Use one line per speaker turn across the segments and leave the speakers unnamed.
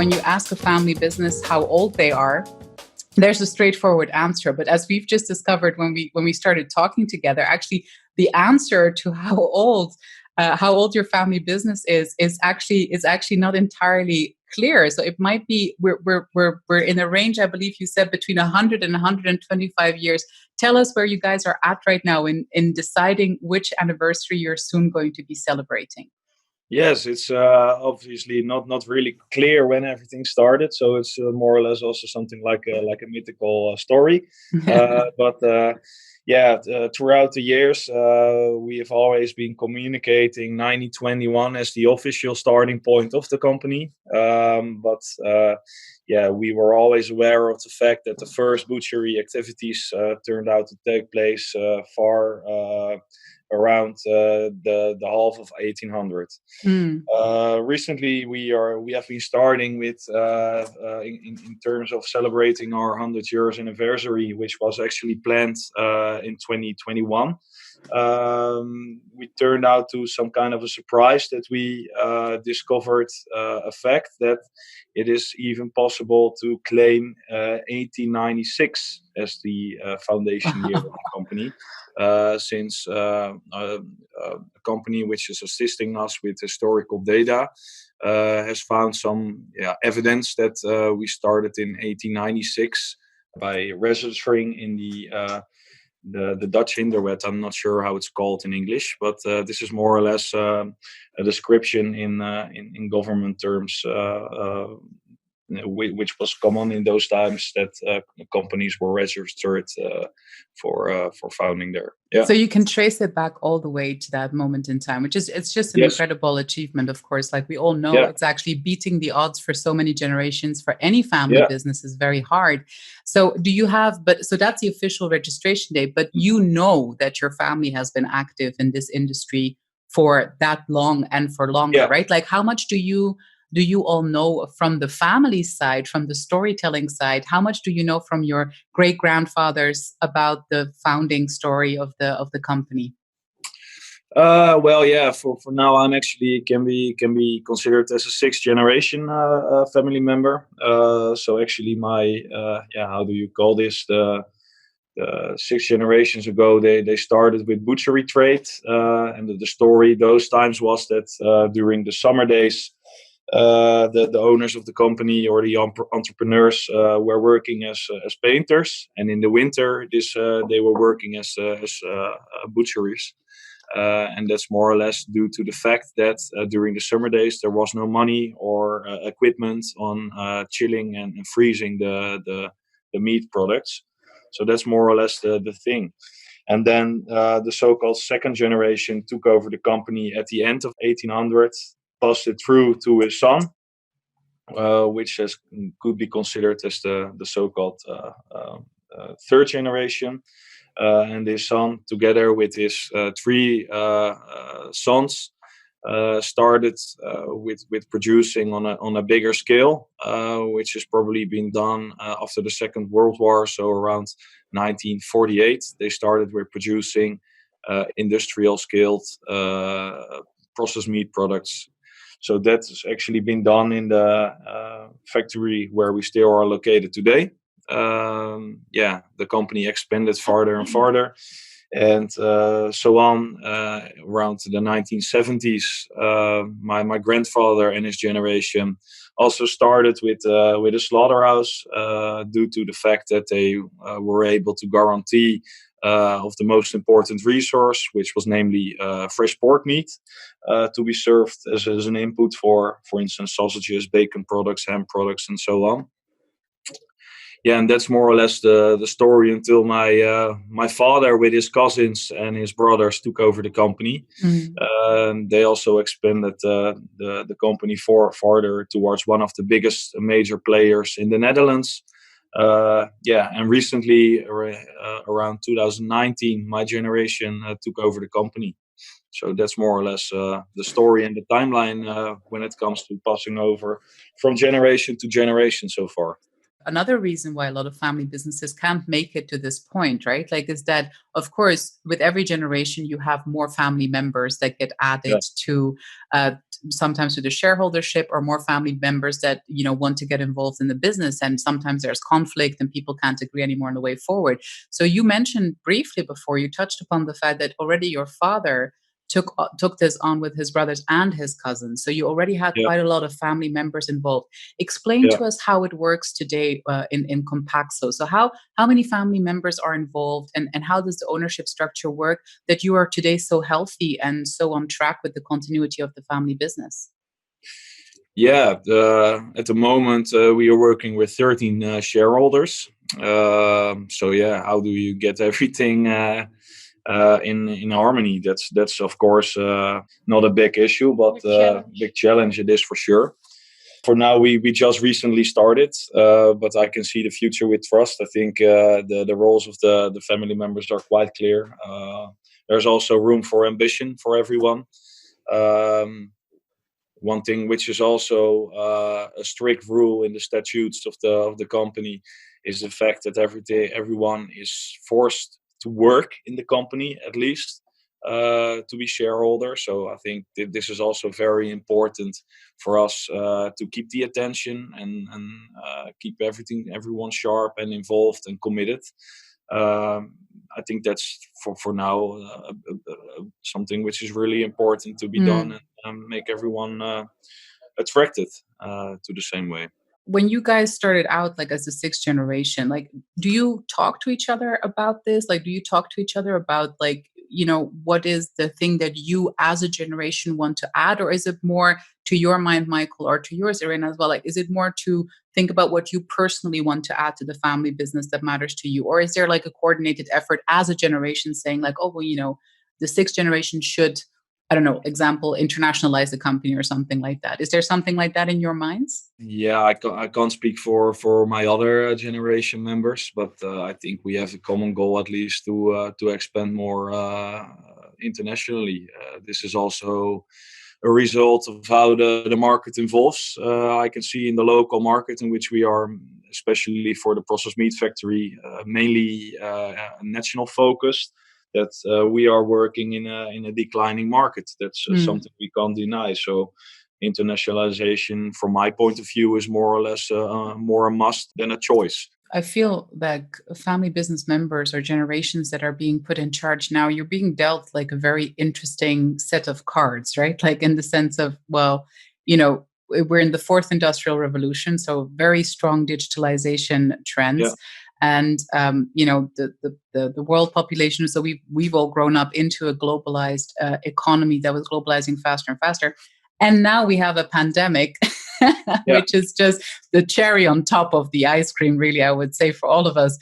when you ask a family business how old they are, there's a straightforward answer. But as we've just discovered when we started talking together, actually the answer to how old your family business is actually not entirely clear. So it might be we're in a range, I believe you said, between 100 and 125 years. Tell us where you guys are at right now in deciding which anniversary you're soon going to be celebrating.
Yes, it's obviously not really clear when everything started, so it's more or less also something like a mythical story. Throughout the years, we have always been communicating 1921 as the official starting point of the company. We were always aware of the fact that the first butchery activities turned out to take place far around the half of 1800. Recently, we have been starting with in terms of celebrating our 100 years anniversary, which was actually planned in 2021. We turned out to some kind of a surprise that we discovered a fact that it is even possible to claim 1896 as the foundation year of the company. Since a company which is assisting us with historical data has found some evidence that we started in 1896 by registering in the Dutch Hinderwet. I'm not sure how it's called in English, but this is more or less a description in government terms, which was common in those times, that companies were registered for founding there. Yeah.
So you can trace it back all the way to that moment in time, it's just an incredible achievement. Of course, like we all know, it's actually beating the odds for so many generations for any family business is very hard. So so that's the official registration date, but you know that your family has been active in this industry for that long and for longer, right? Like how much do you all know from the family side, from the storytelling side? How much do you know from your great-grandfathers about the founding story of the company?
For now, I'm actually can be considered as a sixth generation family member. So actually, my how do you call this? The 6 generations ago, they started with butchery trade, and the story those times was that during the summer days, the owners of the company or the entrepreneurs were working as painters, and in the winter, they were working as butcheries. And that's more or less due to the fact that during the summer days there was no money or equipment on chilling and freezing the meat products. So that's more or less the thing. And then the so-called second generation took over the company at the end of 1800, passed it through to his son, which could be considered as the so-called third generation. And his son, together with his 3 sons, started with producing on a bigger scale, which has probably been done after the Second World War. So around 1948, they started with producing industrial scaled processed meat products. So that's actually been done in the factory where we still are located today. The company expanded farther and farther, and so on. Around the 1970s, my grandfather and his generation also started with a slaughterhouse due to the fact that they were able to guarantee of the most important resource, which was namely fresh pork meat, to be served as an input for instance, sausages, bacon products, ham products, and so on. Yeah, and that's more or less the story until my father with his cousins and his brothers took over the company. They also expanded the company farther towards one of the biggest major players in the Netherlands. And recently, around 2019, my generation took over the company. So that's more or less the story and the timeline when it comes to passing over from generation to generation so far.
another reason why a lot of family businesses can't make it to this point, right? Like, is that, of course, with every generation, you have more family members that get added to sometimes to the shareholdership, or more family members that, want to get involved in the business. And sometimes there's conflict and people can't agree anymore on the way forward. So you mentioned briefly before, you touched upon the fact that already your father took this on with his brothers and his cousins. So you already had quite a lot of family members involved. Explain to us how it works today in Compaxo. So how many family members are involved, and how does the ownership structure work that you are today so healthy and so on track with the continuity of the family business?
Yeah, at the moment we are working with 13 shareholders. So yeah, how do you get everything in harmony? That's of course not a big issue, but big challenge it is for sure. For now, we just recently started, but I can see the future with trust. I think the roles of the family members are quite clear. There's also room for ambition for everyone. One thing which is also a strict rule in the statutes of the company is the fact that everyone is forced to work in the company at least to be shareholder. So I think this is also very important for us to keep the attention and keep everyone sharp and involved and committed. I think that's for now something which is really important to be done, and make everyone attracted to the same way.
When you guys started out, like, as the sixth generation, like, do you talk to each other about this? Like, do you talk to each other about, like, what is the thing that you as a generation want to add? Or is it more, to your mind, Michael, or to yours, Irene, as well? Like, is it more to think about what you personally want to add to the family business that matters to you? Or is there like a coordinated effort as a generation saying, like, oh, well, the sixth generation should, I don't know, example, internationalize the company or something like that? Is there something like that in your minds?
Yeah, I can't speak for my other generation members, but I think we have a common goal at least to expand more internationally. This is also a result of how the market evolves. I can see in the local market in which we are, especially for the processed meat factory, mainly national focused, that we are working in a declining market. That's something we can't deny. So internationalization, from my point of view, is more or less more a must than a choice.
I feel like family business members or generations that are being put in charge now, you're being dealt like a very interesting set of cards, right? Like, in the sense of, well, we're in the fourth industrial revolution, so very strong digitalization trends. And the world population. So we've all grown up into a globalized economy that was globalizing faster and faster. And now we have a pandemic, which is just the cherry on top of the ice cream, really, I would say, for all of us.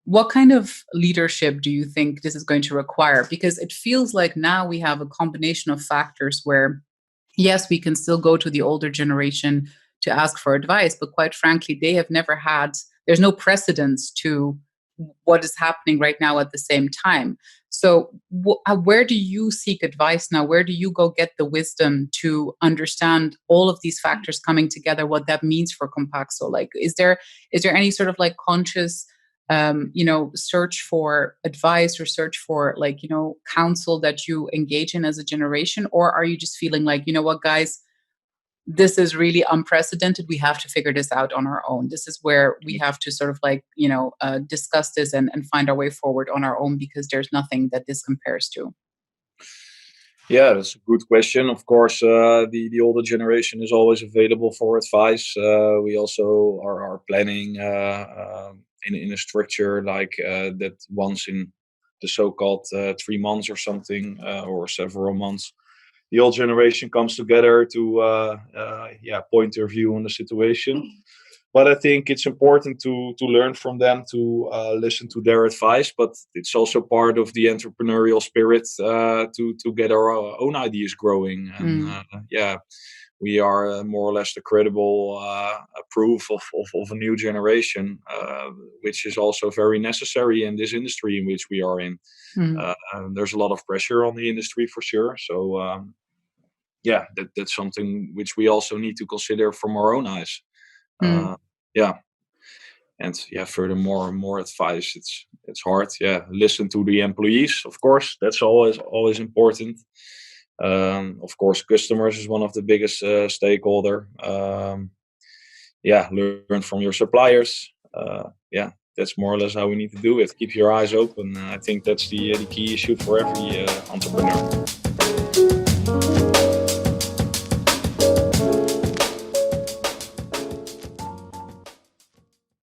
What kind of leadership do you think this is going to require? Because it feels like now we have a combination of factors where, yes, we can still go to the older generation to ask for advice, but quite frankly, they have never had, there's no precedence to what is happening right now at the same time. So where do you seek advice now? Where do you go get the wisdom to understand all of these factors coming together, what that means for Compaxo? Like, is there any sort of like conscious search for advice, or search for, like, counsel that you engage in as a generation? Or are you just feeling like, what, guys, this is really unprecedented. We have to figure this out on our own. This is where we have to sort of like, discuss this and find our way forward on our own, because there's nothing that this compares to.
Yeah, that's a good question. Of course, the older generation is always available for advice. We also are planning in a structure like that once in the so-called 3 months or something, or several months, the old generation comes together to point their view on the situation. But I think it's important to learn from them, to listen to their advice. But it's also part of the entrepreneurial spirit to get our own ideas growing. And we are more or less the credible proof of a new generation, which is also very necessary in this industry in which we are in. There's a lot of pressure on the industry for sure. So that's something which we also need to consider from our own eyes. Yeah. And furthermore, more advice. It's hard. Listen to the employees, of course. That's always important. Of course, customers is one of the biggest stakeholder. Learn from your suppliers. That's more or less how we need to do it. Keep your eyes open. I think that's the key issue for every entrepreneur.